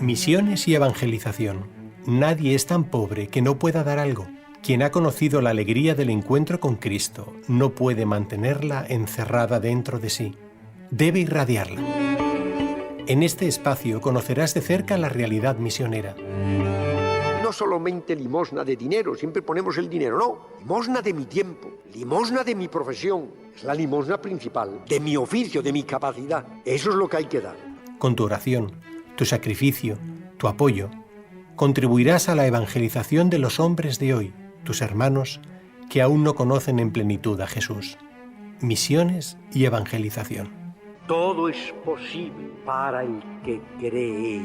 Misiones y evangelización. Nadie es tan pobre que no pueda dar algo. Quien ha conocido la alegría del encuentro con Cristo no puede mantenerla encerrada dentro de sí. Debe irradiarla. En este espacio conocerás de cerca la realidad misionera. No solamente limosna de dinero, siempre ponemos el dinero, no. Limosna de mi tiempo, limosna de mi profesión. Es la limosna principal, de mi oficio, de mi capacidad. Eso es lo que hay que dar. Con tu oración, tu sacrificio, tu apoyo, contribuirás a la evangelización de los hombres de hoy, tus hermanos, que aún no conocen en plenitud a Jesús. Misiones y evangelización. Todo es posible para el que cree.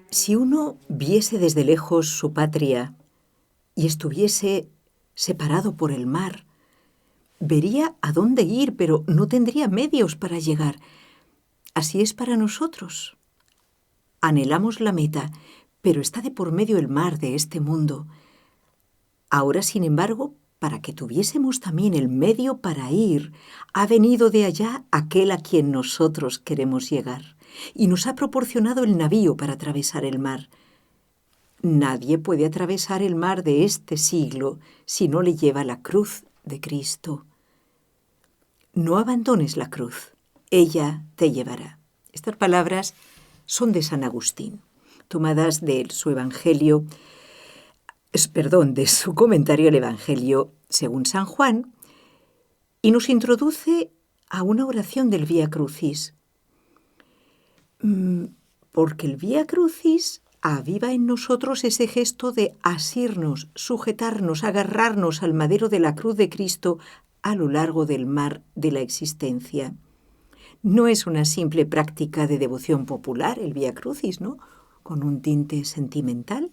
Si uno viese desde lejos su patria y estuviese separado por el mar, vería a dónde ir, pero no tendría medios para llegar. Así es para nosotros. Anhelamos la meta, pero está de por medio el mar de este mundo. Ahora, sin embargo, para que tuviésemos también el medio para ir, ha venido de allá aquel a quien nosotros queremos llegar, y nos ha proporcionado el navío para atravesar el mar. Nadie puede atravesar el mar de este siglo si no le lleva la cruz de Cristo. No abandones la cruz, ella te llevará. Estas palabras son de San Agustín, tomadas de su Evangelio, de su comentario al Evangelio según San Juan, y nos introduce a una oración del Vía Crucis. Porque el Vía Crucis aviva en nosotros ese gesto de asirnos, sujetarnos, agarrarnos al madero de la cruz de Cristo a lo largo del mar de la existencia. No es una simple práctica de devoción popular, el Vía Crucis, ¿no?, con un tinte sentimental,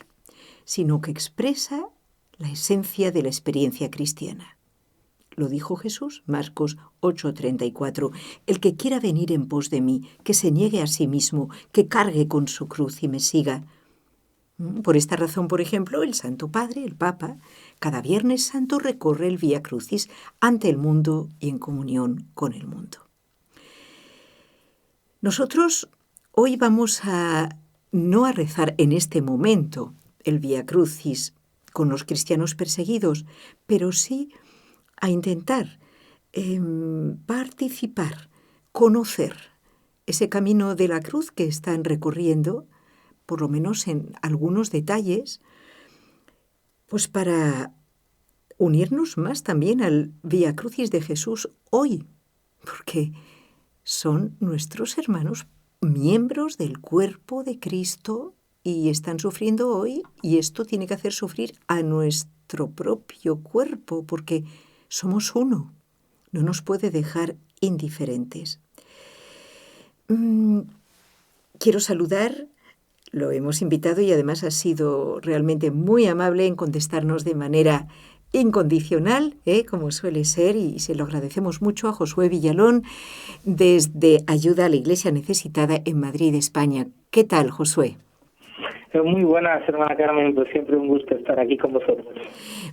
sino que expresa la esencia de la experiencia cristiana. Lo dijo Jesús, Marcos 8:34, el que quiera venir en pos de mí, que se niegue a sí mismo, que cargue con su cruz y me siga. Por esta razón, por ejemplo, el Santo Padre, el Papa, cada Viernes Santo recorre el Vía Crucis ante el mundo y en comunión con el mundo. Nosotros hoy vamos no a rezar en este momento el Vía Crucis con los cristianos perseguidos, pero sí a intentar participar, conocer ese camino de la cruz que están recorriendo, por lo menos en algunos detalles, pues para unirnos más también al Vía Crucis de Jesús hoy, porque son nuestros hermanos, miembros del cuerpo de Cristo, y están sufriendo hoy, y esto tiene que hacer sufrir a nuestro propio cuerpo, porque somos uno, no nos puede dejar indiferentes. Quiero saludar, lo hemos invitado y además ha sido realmente muy amable en contestarnos de manera incondicional, como suele ser, y se lo agradecemos mucho a Josué Villalón desde Ayuda a la Iglesia Necesitada en Madrid, España. ¿Qué tal, Josué? Muy buenas, hermana Carmen, pues siempre un gusto estar aquí con vosotros.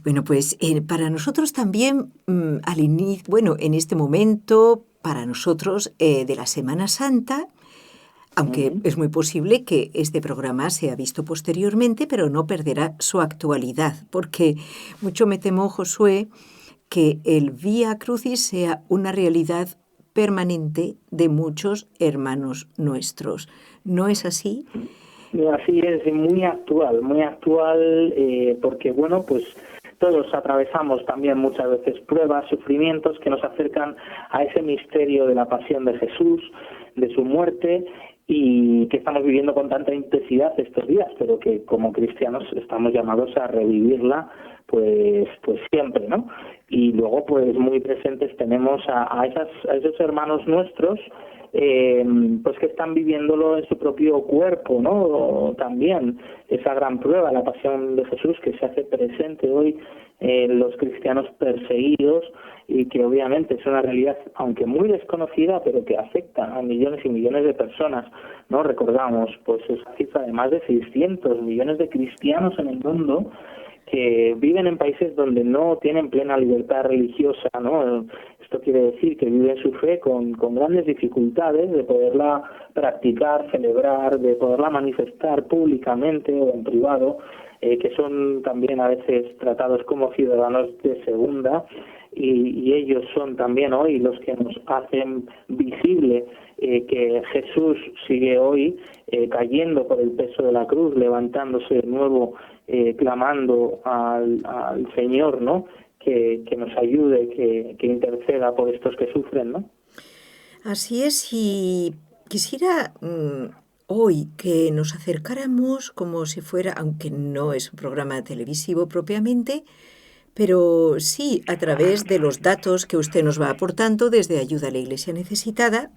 Bueno, pues para nosotros también, en este momento, para nosotros de la Semana Santa, aunque es muy posible que este programa sea visto posteriormente, pero no perderá su actualidad, porque mucho me temo, Josué, que el Vía Crucis sea una realidad permanente de muchos hermanos nuestros. ¿No es así? Así es, muy actual, porque bueno, pues todos atravesamos también muchas veces pruebas, sufrimientos que nos acercan a ese misterio de la pasión de Jesús, de su muerte, y que estamos viviendo con tanta intensidad estos días, pero que como cristianos estamos llamados a revivirla pues siempre, ¿no? Y luego pues muy presentes tenemos a esos hermanos nuestros pues que están viviéndolo en su propio cuerpo, ¿no? También esa gran prueba, la pasión de Jesús, que se hace presente hoy en los cristianos perseguidos, y que obviamente es una realidad, aunque muy desconocida, pero que afecta a millones y millones de personas, ¿no? Recordamos pues esa cifra de más de 600 millones de cristianos en el mundo que viven en países donde no tienen plena libertad religiosa, ¿no? Esto quiere decir que viven su fe con grandes dificultades de poderla practicar, celebrar, de poderla manifestar públicamente o en privado, que son también a veces tratados como ciudadanos de segunda, y ellos son también hoy los que nos hacen visible que Jesús sigue hoy cayendo por el peso de la cruz, levantándose de nuevo, clamando al Señor, ¿no? Que nos ayude, que interceda por estos que sufren, ¿no? Así es, y quisiera hoy que nos acercáramos como si fuera, aunque no es un programa televisivo propiamente, pero sí a través de los datos que usted nos va aportando desde Ayuda a la Iglesia Necesitada,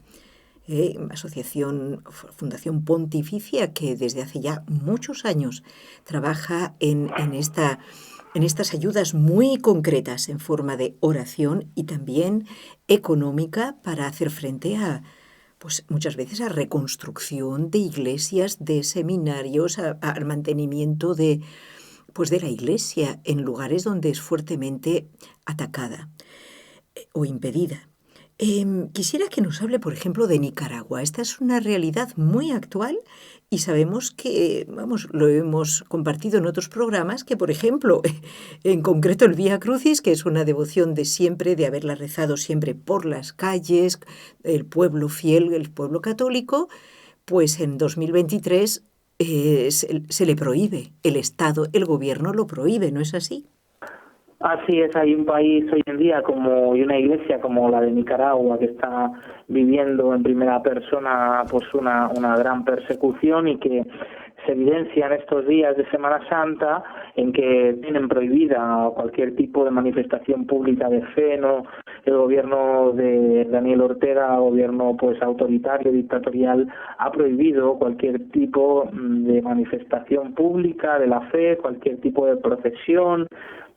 Fundación Pontificia, que desde hace ya muchos años trabaja en estas ayudas muy concretas en forma de oración y también económica para hacer frente a, pues muchas veces a reconstrucción de iglesias, de seminarios, al mantenimiento de la iglesia en lugares donde es fuertemente atacada o impedida. Quisiera que nos hable, por ejemplo, de Nicaragua. Esta es una realidad muy actual y sabemos que, lo hemos compartido en otros programas, que, por ejemplo, en concreto el Vía Crucis, que es una devoción de siempre, de haberla rezado siempre por las calles, el pueblo fiel, el pueblo católico, pues en 2023 se le prohíbe, el Estado, el gobierno lo prohíbe, ¿no es así? Así es, hay un país hoy en día y una iglesia como la de Nicaragua que está viviendo en primera persona pues una gran persecución, y que se evidencia en estos días de Semana Santa, en que tienen prohibida cualquier tipo de manifestación pública de fe, ¿no? El gobierno de Daniel Ortega, gobierno pues autoritario, dictatorial, ha prohibido cualquier tipo de manifestación pública de la fe, cualquier tipo de procesión,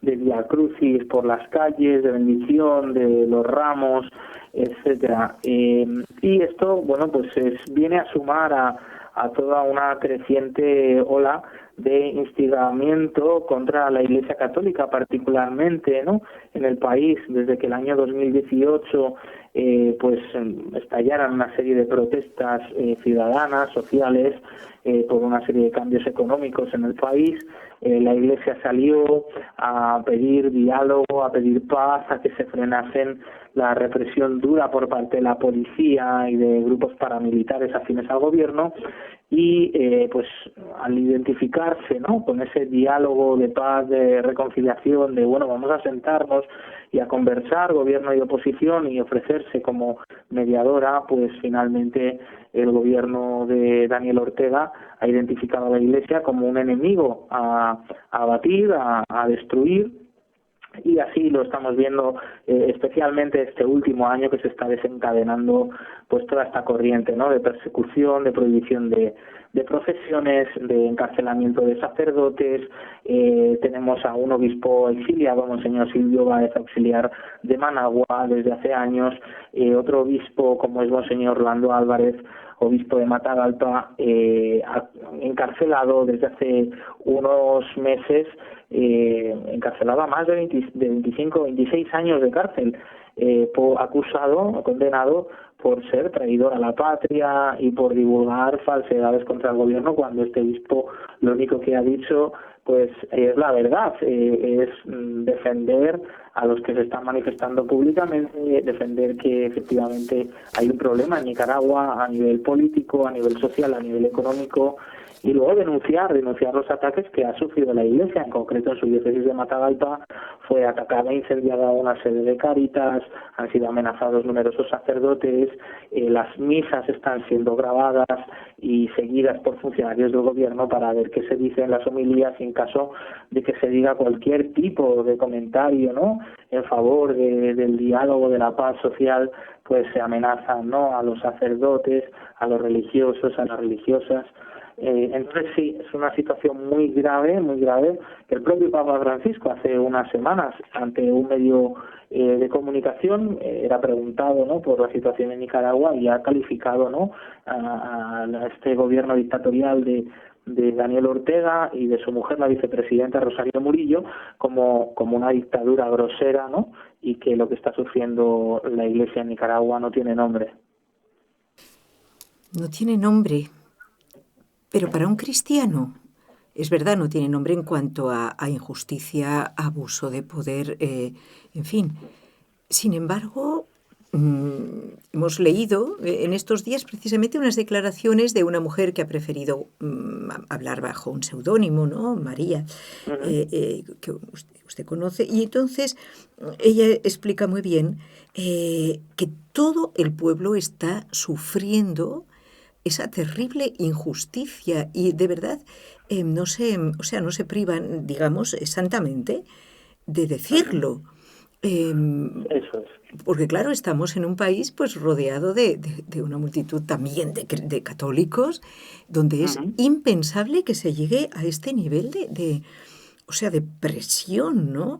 de Vía Crucis por las calles, de bendición, de los ramos, etcétera. Y esto, viene a sumar a toda una creciente ola de instigamiento contra la Iglesia Católica, particularmente, ¿no?, en el país. Desde que el año 2018 estallaran una serie de protestas ciudadanas, sociales, por una serie de cambios económicos en el país, la Iglesia salió a pedir diálogo, a pedir paz, a que se frenasen la represión dura por parte de la policía y de grupos paramilitares afines al gobierno, y al identificarse, ¿no?, con ese diálogo de paz, de reconciliación, de vamos a sentarnos y a conversar, gobierno y oposición, y ofrecerse como mediadora, pues finalmente el gobierno de Daniel Ortega ha identificado a la Iglesia como un enemigo a abatir, a destruir. Y así lo estamos viendo especialmente este último año, que se está desencadenando pues toda esta corriente, ¿no?, de persecución, de prohibición de profesiones, de encarcelamiento de sacerdotes. Tenemos a un obispo exiliado, Monseñor Silvio Báez, auxiliar de Managua desde hace años, otro obispo como es Monseñor Orlando Álvarez, obispo de Matagalpa, encarcelado desde hace unos meses, encarcelado a más de 25 o 26 años de cárcel, condenado por ser traidor a la patria y por divulgar falsedades contra el gobierno, cuando este obispo lo único que ha dicho pues es la verdad, es defender a los que se están manifestando públicamente, defender que efectivamente hay un problema en Nicaragua a nivel político, a nivel social, a nivel económico, y luego denunciar los ataques que ha sufrido la Iglesia. En concreto, en su diócesis de Matagalpa fue atacada e incendiada una sede de Cáritas, han sido amenazados numerosos sacerdotes, las misas están siendo grabadas y seguidas por funcionarios del gobierno para ver qué se dice en las homilías, y en caso de que se diga cualquier tipo de comentario, ¿no?, en favor del diálogo, de la paz social, pues se amenazan, ¿no?, a los sacerdotes, a los religiosos, a las religiosas. Entonces sí, es una situación muy grave, que el propio Papa Francisco hace unas semanas, ante un medio de comunicación, era preguntado, ¿no?, por la situación en Nicaragua, y ha calificado, ¿no?, a este gobierno dictatorial de de Daniel Ortega y de su mujer, la vicepresidenta Rosario Murillo, como una dictadura grosera, ¿no? Y que lo que está sufriendo la Iglesia en Nicaragua no tiene nombre. No tiene nombre, pero para un cristiano, es verdad, no tiene nombre en cuanto a injusticia, abuso de poder, en fin. Sin embargo, hemos leído en estos días precisamente unas declaraciones de una mujer que ha preferido hablar bajo un seudónimo, ¿no? María, que usted conoce. Y entonces ella explica muy bien que todo el pueblo está sufriendo esa terrible injusticia y de verdad no se privan, digamos, santamente de decirlo. Eso es. Porque claro, estamos en un país pues rodeado de una multitud también de católicos, donde es impensable que se llegue a este nivel de presión, ¿no?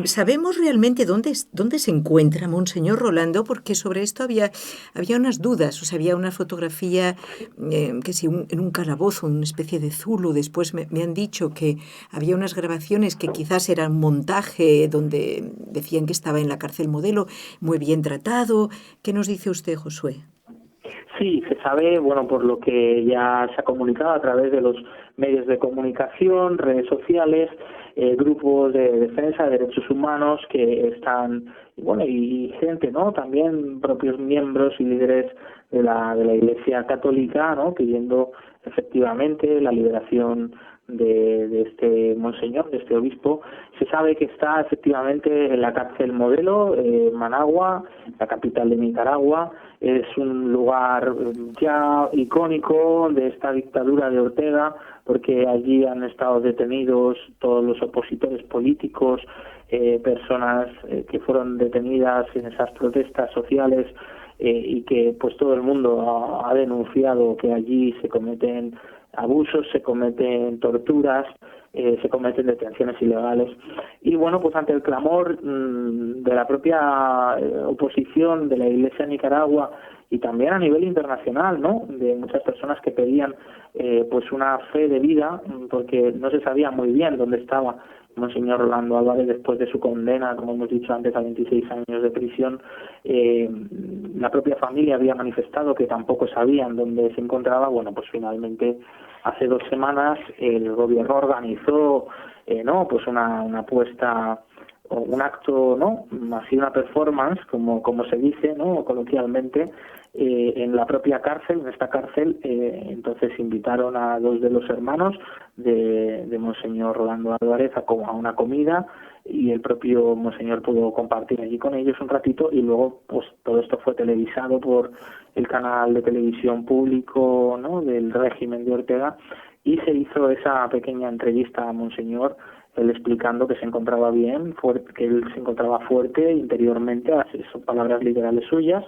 ¿Sabemos realmente dónde se encuentra Monseñor Rolando? Porque sobre esto había unas dudas, había una fotografía que si en un calabozo, una especie de zulo, después me han dicho que había unas grabaciones que quizás eran montaje, donde decían que estaba en la cárcel Modelo, muy bien tratado. ¿Qué nos dice usted, Josué? Sí, se sabe, bueno, por lo que ya se ha comunicado a través de los medios de comunicación, redes sociales, grupos de defensa de derechos humanos que están, bueno, y gente, ¿no? También propios miembros y líderes de la Iglesia Católica, ¿no? Pidiendo efectivamente la liberación de este monseñor, de este obispo. Se sabe que está efectivamente en la cárcel Modelo, Managua, la capital de Nicaragua. Es un lugar ya icónico de esta dictadura de Ortega, porque allí han estado detenidos todos los opositores políticos, personas que fueron detenidas en esas protestas sociales, y que pues todo el mundo ha denunciado que allí se cometen abusos, se cometen torturas, se cometen detenciones ilegales. Y bueno, pues ante el clamor de la propia oposición de la Iglesia de Nicaragua y también a nivel internacional, ¿no?, de muchas personas que pedían pues una fe de vida, porque no se sabía muy bien dónde estaba Monseñor Rolando Álvarez después de su condena, como hemos dicho antes, a 26 años de prisión. La propia familia había manifestado que tampoco sabían dónde se encontraba. Bueno, pues finalmente hace 2 semanas el gobierno organizó pues una puesta, un acto, ¿no?, así una performance, como se dice, ¿no?, coloquialmente, en la propia cárcel, en esta cárcel. Entonces invitaron a 2 de los hermanos de Monseñor Rolando Álvarez a una comida, y el propio Monseñor pudo compartir allí con ellos un ratito, y luego pues todo esto fue televisado por el canal de televisión público, ¿no?, del régimen de Ortega, y se hizo esa pequeña entrevista a Monseñor, él explicando que se encontraba bien, que él se encontraba fuerte interiormente, son palabras literales suyas.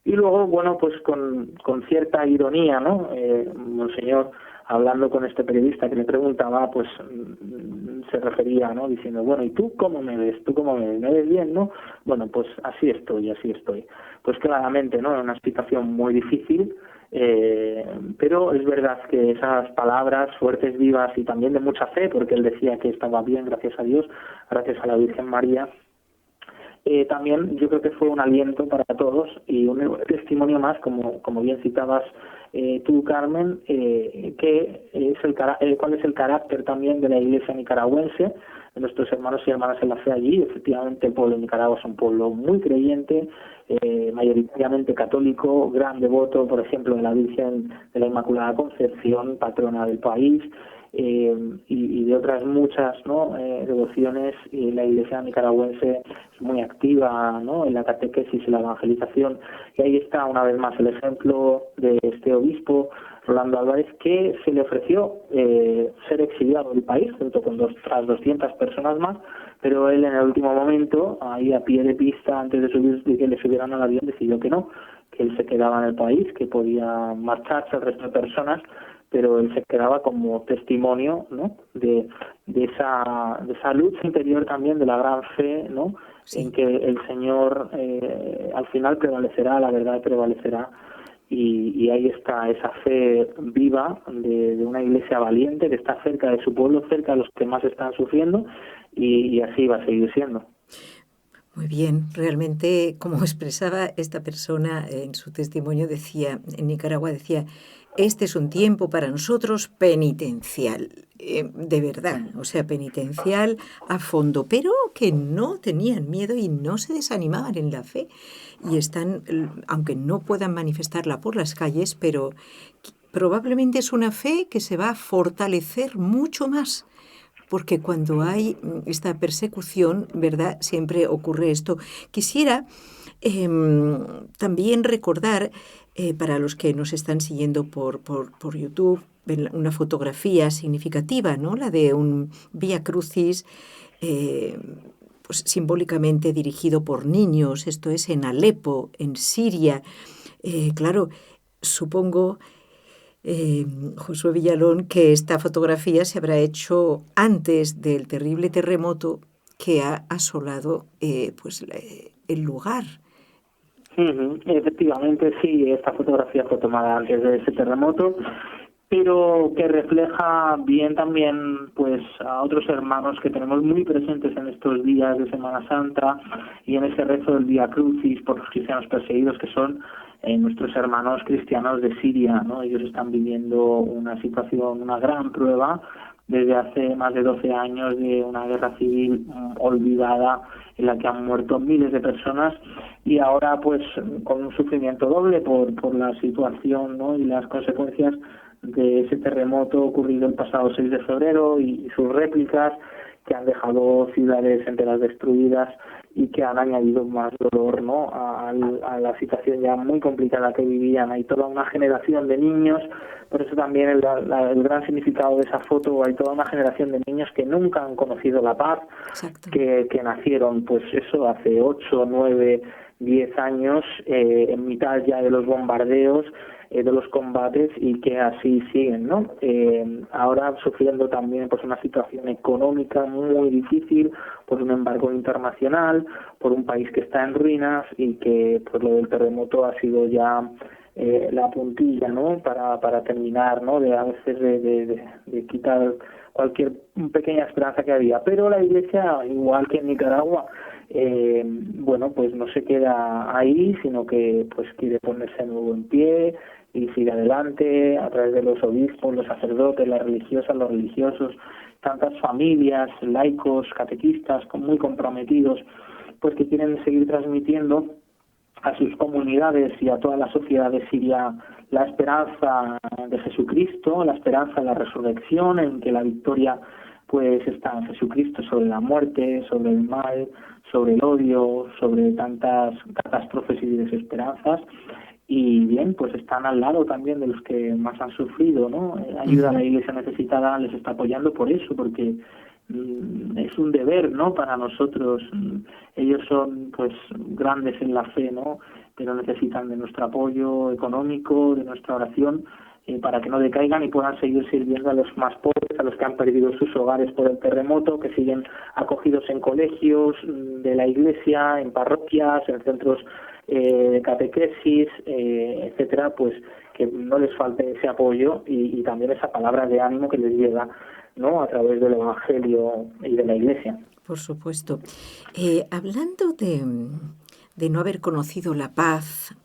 Y luego, bueno, pues con cierta ironía, ¿no?, Monseñor, hablando con este periodista que le preguntaba, pues se refería, ¿no?, diciendo, bueno, ¿y tú cómo me ves? ¿Tú cómo me ves? ¿Me ves bien, no? Bueno, pues así estoy. Pues claramente, ¿no?, una situación muy difícil, pero es verdad que esas palabras fuertes, vivas y también de mucha fe, porque él decía que estaba bien, gracias a Dios, gracias a la Virgen María, también yo creo que fue un aliento para todos y un testimonio más, como bien citabas tú, Carmen, que es cuál es el carácter también de la Iglesia nicaragüense, de nuestros hermanos y hermanas en la fe allí. Efectivamente, el pueblo de Nicaragua es un pueblo muy creyente, mayoritariamente católico, gran devoto, por ejemplo, de la Virgen de la Inmaculada Concepción, patrona del país, y de otras muchas, ¿no?, devociones. Y la Iglesia nicaragüense es muy activa, ¿no?, en la catequesis y la evangelización, y ahí está una vez más el ejemplo de este obispo Rolando Álvarez, que se le ofreció ser exiliado del país junto con otras 200 personas más, pero él en el último momento, ahí a pie de pista, antes de que le subieran al avión, decidió que no, que él se quedaba en el país, que podía marcharse el resto de personas, pero él se quedaba como testimonio, ¿no?, de esa lucha interior también, de la gran fe, ¿no?, sí, en que el Señor al final prevalecerá, la verdad prevalecerá, y ahí está esa fe viva de una iglesia valiente que está cerca de su pueblo, cerca de los que más están sufriendo, y así va a seguir siendo. Muy bien, realmente, como expresaba esta persona en su testimonio, decía, en Nicaragua decía, este es un tiempo para nosotros penitencial, de verdad, o sea, penitencial a fondo, pero que no tenían miedo y no se desanimaban en la fe. Y están, aunque no puedan manifestarla por las calles, pero probablemente es una fe que se va a fortalecer mucho más. Porque cuando hay esta persecución, ¿verdad? Siempre ocurre esto. Quisiera también recordar, para los que nos están siguiendo por YouTube, una fotografía significativa, ¿no? La de un Vía Crucis, pues simbólicamente dirigido por niños. Esto es en Alepo, en Siria. Claro, supongo... Josué Villalón, que esta fotografía se habrá hecho antes del terrible terremoto que ha asolado el lugar. Efectivamente, sí, esta fotografía fue tomada antes de ese terremoto, pero que refleja bien también pues a otros hermanos que tenemos muy presentes en estos días de Semana Santa y en ese rezo del Vía Crucis por los cristianos perseguidos, que son nuestros hermanos cristianos de Siria, ¿no? Ellos están viviendo una situación, una gran prueba desde hace más de 12 años de una guerra civil olvidada en la que han muerto miles de personas, y ahora pues con un sufrimiento doble por la situación, ¿no? Y las consecuencias de ese terremoto ocurrido el pasado 6 de febrero y sus réplicas que han dejado ciudades enteras destruidas y que han añadido más dolor, ¿no? a la situación ya muy complicada que vivían. Hay toda una generación de niños, por eso también el gran significado de esa foto, hay toda una generación de niños que nunca han conocido la paz, que nacieron pues eso hace 8, 9, 10 años, en mitad ya de los bombardeos, de los combates, y que así siguen, ¿no? Ahora sufriendo también pues una situación económica muy difícil, por un embargo internacional, por un país que está en ruinas, y que pues lo del terremoto ha sido ya la puntilla, ¿no? Para terminar, ¿no? A veces de quitar cualquier pequeña esperanza que había. Pero la Iglesia, igual que en Nicaragua, pues no se queda ahí, sino que pues quiere ponerse de nuevo en pie y sigue adelante a través de los obispos, los sacerdotes, las religiosas, los religiosos, tantas familias, laicos, catequistas muy comprometidos, pues que quieren seguir transmitiendo a sus comunidades y a toda la sociedad de Siria la esperanza de Jesucristo, la esperanza de la resurrección, en que la victoria pues está en Jesucristo sobre la muerte, sobre el mal, sobre el odio, sobre tantas catástrofes y desesperanzas. Y bien, pues están al lado también de los que más han sufrido, ¿no? Ayuda a la Iglesia necesitada, les está apoyando por eso, porque es un deber, ¿no? Para nosotros. Ellos son pues grandes en la fe, ¿no? Pero necesitan de nuestro apoyo económico, de nuestra oración, para que no decaigan y puedan seguir sirviendo a los más pobres, a los que han perdido sus hogares por el terremoto, que siguen acogidos en colegios de la Iglesia, en parroquias, en centros de catequesis, etcétera, pues que no les falte ese apoyo y también esa palabra de ánimo que les llega, ¿no? A través del Evangelio y de la Iglesia. Por supuesto. Hablando de no haber conocido la paz,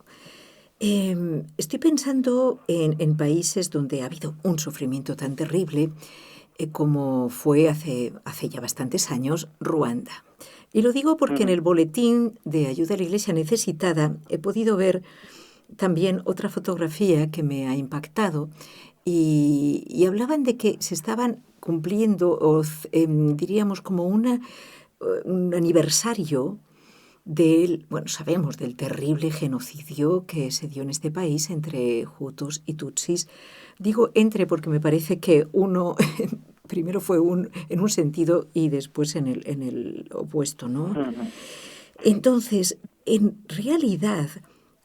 estoy pensando en países donde ha habido un sufrimiento tan terrible como fue hace ya bastantes años Ruanda. Y lo digo porque en el boletín de ayuda a la Iglesia necesitada he podido ver también otra fotografía que me ha impactado y hablaban de que se estaban cumpliendo, diríamos como un aniversario sabemos del terrible genocidio que se dio en este país entre hutus y tutsis. Digo porque me parece que uno primero fue en un sentido y después en el opuesto, ¿no? Entonces, en realidad,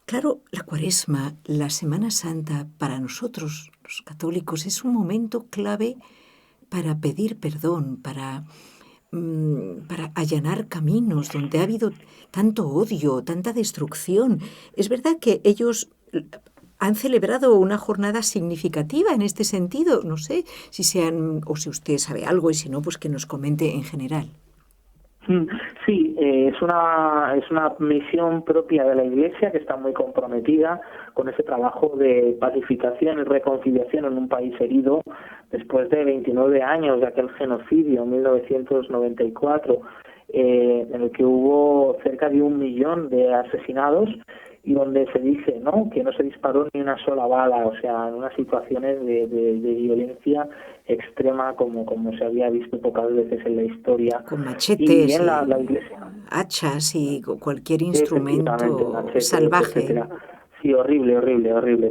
claro, la Cuaresma, la Semana Santa, para nosotros, los católicos, es un momento clave para pedir perdón, para allanar caminos donde ha habido tanto odio, tanta destrucción. Es verdad que ellos han celebrado una jornada significativa en este sentido. No sé si sean, o si usted sabe algo, y si no, pues que nos comente en general. Sí, es una misión propia de la Iglesia que está muy comprometida con ese trabajo de pacificación y reconciliación en un país herido después de 29 años de aquel genocidio en 1994, en el que hubo cerca de 1 millón de asesinados y donde se dice, ¿no?, que no se disparó ni una sola bala, o sea, en unas situaciones de violencia extrema como se había visto pocas veces en la historia. Con Y machetes bien y la Iglesia, hachas y cualquier efectivamente, instrumento machetes, salvaje. etcétera. Sí, horrible,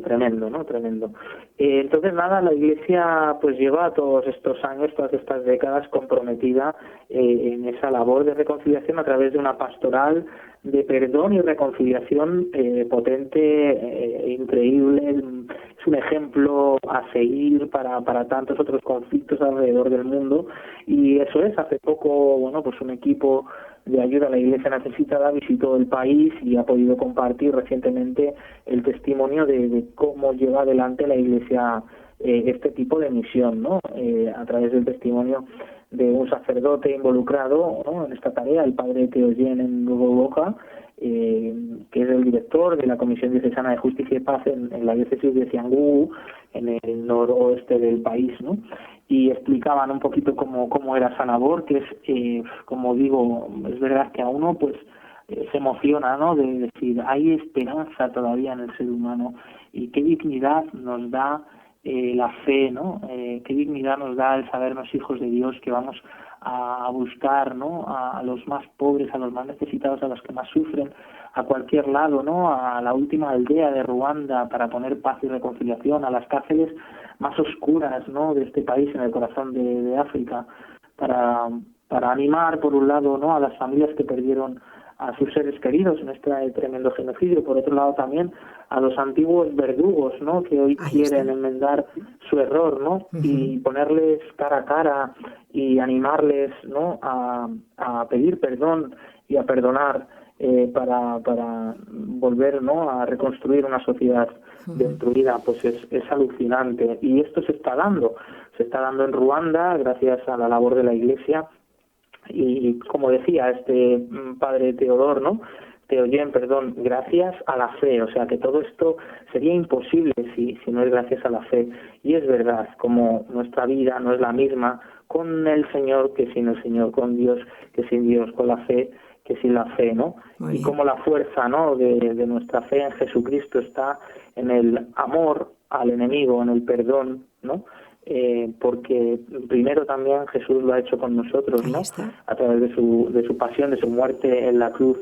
tremendo, ¿no? Tremendo. Entonces, nada, la Iglesia pues lleva todos estos años, todas estas décadas comprometida en esa labor de reconciliación a través de una pastoral de perdón y reconciliación potente, increíble. Es un ejemplo a seguir para tantos otros conflictos alrededor del mundo. Y eso es, hace poco, bueno, pues un equipo de ayuda a la Iglesia necesitada visitó el país y ha podido compartir recientemente el testimonio de cómo lleva adelante la Iglesia este tipo de misión, ¿no? A través del testimonio de un sacerdote involucrado, ¿no?, en esta tarea, el padre Teogene en Boca, que es el director de la Comisión Diocesana de Justicia y Paz en la diócesis de Cyangugu, en el noroeste del país, ¿no? Y explicaban un poquito cómo era esa labor, que es, como digo, es verdad que a uno pues se emociona, ¿no?, de decir, hay esperanza todavía en el ser humano, y qué dignidad nos da la fe, ¿no? Qué dignidad nos da el sabernos hijos de Dios, que vamos a buscar, ¿no?, a los más pobres, a los más necesitados, a los que más sufren, a cualquier lado, ¿no?, a la última aldea de Ruanda para poner paz y reconciliación, a las cárceles más oscuras, ¿no?, de este país, en el corazón de África, para animar, por un lado, ¿no?, a las familias que perdieron a sus seres queridos en este tremendo genocidio, por otro lado también a los antiguos verdugos, ¿no?, que hoy quieren enmendar su error, ¿no?, y ponerles cara a cara y animarles, ¿no?, a pedir perdón y a perdonar para volver, ¿no?, a reconstruir una sociedad destruida. Pues es alucinante, y esto se está dando en Ruanda gracias a la labor de la Iglesia. Y como decía este padre Teogene, gracias a la fe, o sea que todo esto sería imposible si no es gracias a la fe. Y es verdad, como nuestra vida no es la misma con el Señor que sin el Señor, con Dios que sin Dios, con la fe que sin la fe, ¿no? Y como la fuerza, ¿no?, de nuestra fe en Jesucristo está en el amor al enemigo, en el perdón, ¿no? Porque primero también Jesús lo ha hecho con nosotros, ¿no? A través de su pasión, de su muerte en la cruz,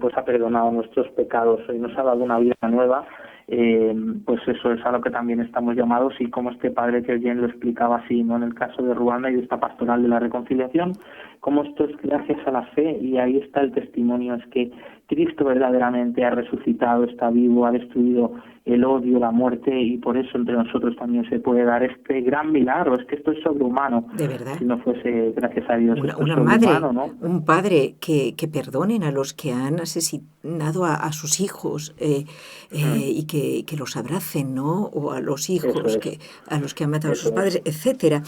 pues ha perdonado nuestros pecados y nos ha dado una vida nueva. Pues eso es a lo que también estamos llamados, y como este padre Teogene lo explicaba así, ¿no?, en el caso de Ruanda y de esta pastoral de la reconciliación, como esto es gracias a la fe, y ahí está el testimonio, es que Cristo verdaderamente ha resucitado, está vivo, ha destruido el odio, la muerte, y por eso entre nosotros también se puede dar este gran milagro. Es que esto es sobrehumano. De verdad. Si no fuese gracias a Dios, esto es una madre, sobrehumano, ¿no? un padre que perdonen a los que han asesinado a sus hijos y que los abracen, ¿no? O a los hijos a los que han matado a sus padres, etcétera.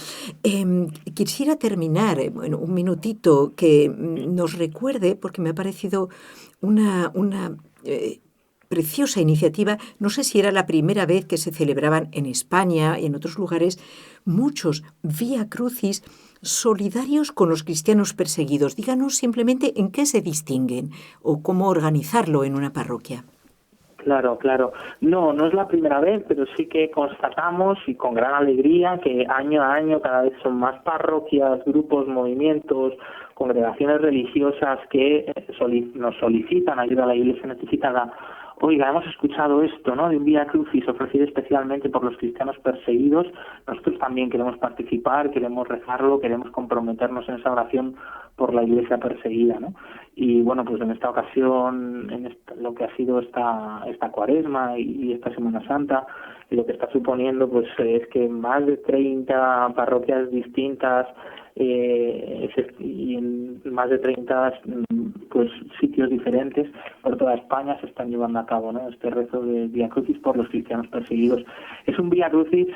Quisiera terminar, bueno, un minutito, que nos recuerde, porque me ha parecido una preciosa iniciativa. No sé si era la primera vez que se celebraban en España y en otros lugares muchos Vía Crucis solidarios con los cristianos perseguidos. Díganos simplemente en qué se distinguen o cómo organizarlo en una parroquia. Claro. No es la primera vez, pero sí que constatamos, y con gran alegría, que año a año cada vez son más parroquias, grupos, movimientos, congregaciones religiosas que nos solicitan ayuda a la Iglesia necesitada. Oiga, hemos escuchado esto, ¿no?, de un Vía Crucis ofrecido especialmente por los cristianos perseguidos. Nosotros también queremos participar, queremos rezarlo, queremos comprometernos en esa oración por la Iglesia perseguida, ¿no? Y bueno, pues en esta ocasión, lo que ha sido esta Cuaresma y esta Semana Santa, y lo que está suponiendo, pues es que más de 30 parroquias distintas y en más de 30 pues sitios diferentes por toda España se están llevando a cabo, ¿no?, este rezo de Vía Crucis por los cristianos perseguidos. Es un Vía Crucis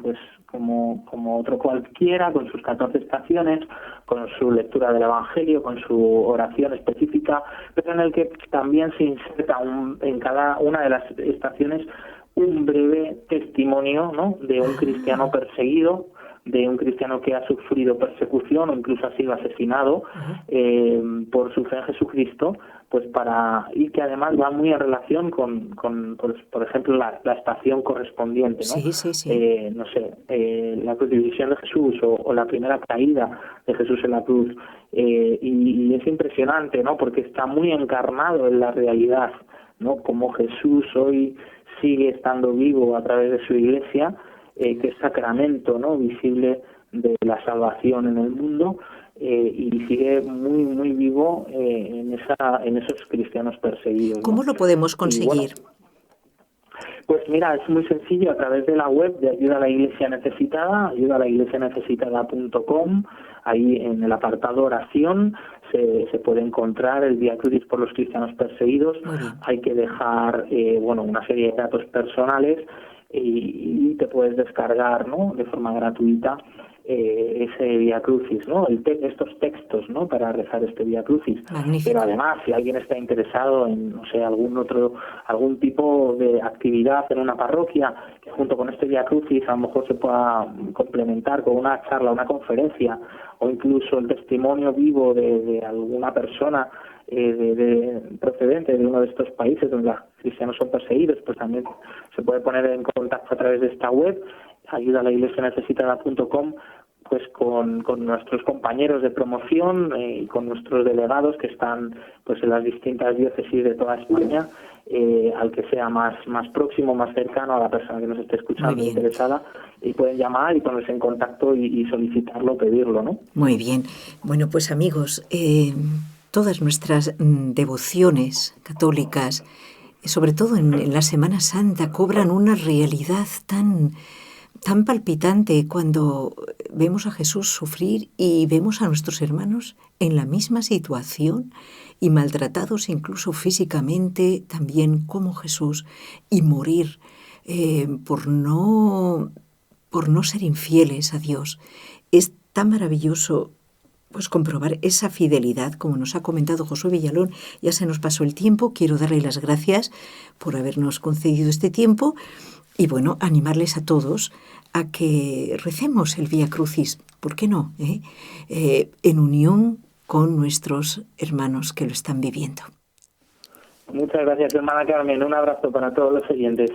pues como otro cualquiera, con sus 14 estaciones, con su lectura del Evangelio, con su oración específica, pero en el que también se inserta en cada una de las estaciones un breve testimonio, ¿no?, de un cristiano perseguido, de un cristiano que ha sufrido persecución o incluso ha sido asesinado por su fe en Jesucristo, pues y que además va muy en relación con pues, por ejemplo, la estación correspondiente, ¿no? Sí. No sé, la crucifixión de Jesús o la primera caída de Jesús en la cruz, y es impresionante, ¿no?, porque está muy encarnado en la realidad, ¿no?, como Jesús hoy sigue estando vivo a través de su Iglesia, que es sacramento, ¿no?, visible de la salvación en el mundo, y sigue muy muy vivo en esos cristianos perseguidos, ¿no? ¿Cómo lo podemos conseguir? Pues mira, es muy sencillo, a través de la web de Ayuda a la Iglesia Necesitada, ayudaalaiglesianecesitada.com. Ahí en el apartado oración se puede encontrar el Vía Crucis por los cristianos perseguidos. Hay que dejar una serie de datos personales y te puedes descargar, ¿no?, de forma gratuita ese Vía Crucis, ¿no?, estos textos, ¿no?, para rezar este Vía Crucis. Magnífico. Pero además, si alguien está interesado en, no sé, algún tipo de actividad en una parroquia que junto con este Vía Crucis a lo mejor se pueda complementar con una charla, una conferencia o incluso el testimonio vivo de alguna persona procedente de uno de estos países donde los cristianos son perseguidos, pues también se puede poner en contacto a través de esta web, ayudaalaiglesianecesitada.com, pues con nuestros compañeros de promoción y con nuestros delegados que están pues en las distintas diócesis de toda España, al que sea más próximo, más cercano a la persona que nos esté escuchando interesada, y pueden llamar y ponerse en contacto y solicitarlo, pedirlo, ¿no? Muy bien. Bueno, pues amigos, todas nuestras devociones católicas, sobre todo en la Semana Santa, cobran una realidad tan palpitante cuando vemos a Jesús sufrir y vemos a nuestros hermanos en la misma situación y maltratados incluso físicamente también como Jesús, y morir por no ser infieles a Dios. Es tan maravilloso pues comprobar esa fidelidad, como nos ha comentado Josué Villalón. Ya se nos pasó el tiempo, quiero darle las gracias por habernos concedido este tiempo y bueno, animarles a todos a que recemos el Vía Crucis, ¿por qué no?, en unión con nuestros hermanos que lo están viviendo. Muchas gracias, hermana Carmen, un abrazo para todos los oyentes.